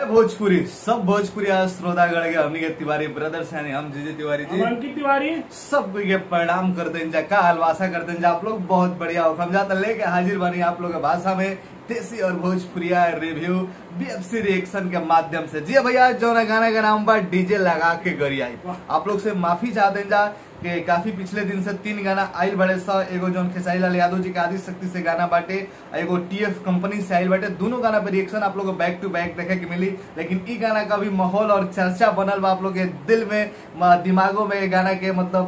भोजपुरी सब भोजपुरी श्रोतागण के हमनी के तिवारी ब्रदर्स यानी हम जीजे तिवारी जी अंकित तिवारी सब के प्रणाम करते हैं जा का आशा करते हैं आप लोग बहुत बढ़िया हो। हम जाता लेके हाजिर बनी आप लोग के भाषा में देसी और भोजपुरिया रिव्यू बीएफसी रिएक्शन के माध्यम से। जी भैया जो गाना का नाम बा डीजे लगा के गरियाई। आप लोग से माफी चाहते हैं जा कि काफी पिछले दिन से 3 गाना आयल बड़े सा, एगो जौन खेसारी लाल यादव जी के आदि शक्ति से गाना बाटे, एगो टीएफ कंपनी से आयल बाटे। दोनों गाना पे रिएक्शन आप लोग को बैक टू बैक देखे के मिली, लेकिन ई गाना का भी माहौल और चर्चा बनल बा आप लोग के दिल में दिमागों में गाना के मतलब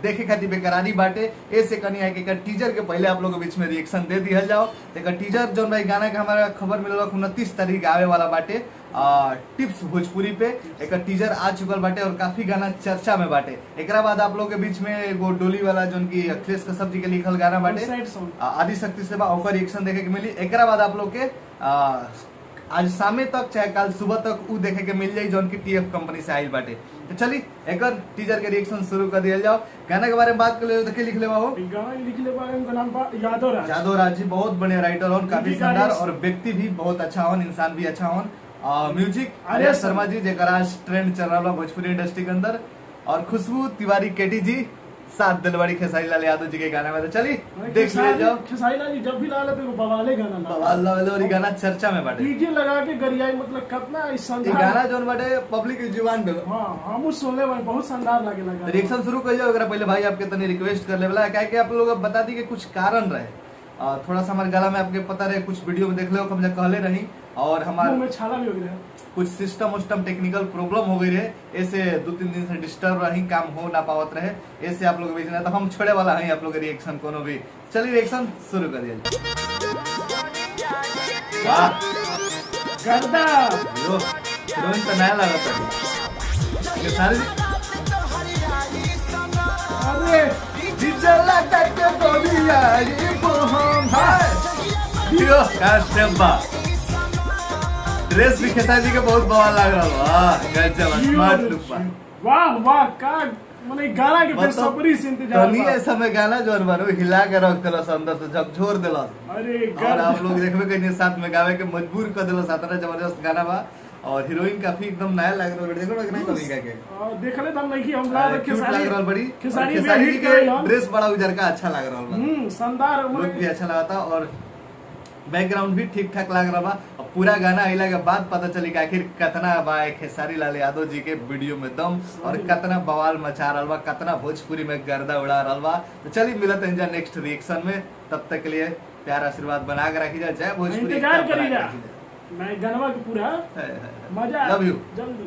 देखे खातिर बेकरारी बाटे। ऐसे कनी है कि टीजर के पहले आप लोग के बीच में रिएक्शन दे दिया जाओ। टीजर जो भाई गाना का हमारा खबर मिलल 29 तारीख आवे वाला बाटे टिप्स भोजपुरी पे एक टीजर आ चुकल बाटे और काफी गाना चर्चा में बाटे। एक बाद आप लोग के बीच में एगो डोली वाला जो की अखिलेश कश्यप जी के लिखल गाना बाटे आदि शक्ति से ओकर रिएक्शन देखे के मिली। एक बाद आप लोग के आज शामे तक चाहे कल सुबह तक उ देखे के मिल जाये जो की टीएफ कंपनी से आयल बाटे। तो चलिए एक टीजर के रिएक्शन शुरू कर दिया जाओ। गाना के बारे में बात कर ले तो लिख ले यादव राज जी बहुत बढ़िया राइटर हो, काफी शानदार और व्यक्ति भी बहुत अच्छा हो, इंसान भी अच्छा हो। म्यूजिक आर्या शर्मा जी जेकर ट्रेंड चल रहा भोजपुरी इंडस्ट्री के अंदर, और खुशबू तिवारी केटी जी साथ दिलवाड़ी खेसारी लाल यादव जी के गाना में। तो चलिए देख ले जाओ। खेसारी लाल जी जब भी लाला तो बवाले गाना गाना चर्चा में बाटे डीजे लगा के गरियाई मतलब कितना गाना जोन बाटे पब्लिक जुबान पे। हां हम सुनले बहुत शानदार लागे लगा। रिएक्शन शुरू कर जाओ। पहले भाई आपके तनी रिक्वेस्ट कर लेवला क्या कि आप लोग बता दी कि कुछ कारण रहे, थोड़ा सा हमारे गला में आपके पता रहे, कुछ वीडियो में देख लो हम कहले रही और हमारे में छाला भी हो गया, कुछ सिस्टम उस्टम टेक्निकल प्रॉब्लम हो गई रहे, ऐसे 2-3 दिन से डिस्टर्ब रही, काम हो ना पावत रहे, ऐसे आप लोग भेजना तो हम छोड़े वाला है आप लोग रिएक्शन कोनो भी। चलिए रिएक्शन शुरू कर दिया। गर्दा हीरोइन तो नया लगा था सारी। अरे डीजे लगा के गरियाई हम हाय यो कास्टेम्बा ड्रेस भी खेसारी जी के बहुत बवाल लग रहा। वाह गजब स्मार्ट लुक बा। वाह वाह का माने गाना के बेसब्री से इंतजार तनी ऐसा में गाना जोन बारो हिला के रख देलस, अंदर से झकझोर देलस। अरे और आप लोग देखबे कहीं साथ में गावे के मजबूर कर देलस। सातना जबरदस्त गाना बा और हीरोइन काफी एकदम नया लग रहा है। देखो ना नहीं तरीका के देखले हम नहीं हम ला खेसारी लग रहा बड़ी खेसारी के ड्रेस बड़ा उजर का अच्छा लग रहा है, शानदार लुक भी अच्छा लगा था और बैकग्राउंड भी ठीक ठाक लग रहा बा। पूरा गाना आइला के बाद पता चली कि आखिर कितना बा खेसारी लाल यादव जी के वीडियो में दम और कितना बवाल मचा रहा बा, कितना भोजपुरी में गर्दा उड़ा रहा बा। तो चलिए मिलते हैं नेक्स्ट रिएक्शन में, तब तक के लिए प्यार आशीर्वाद बना के रखी जाए। जय भोजपुरी। इंतजार करिएगा मैं गाना का पूरा मजा लव यू जल्दी।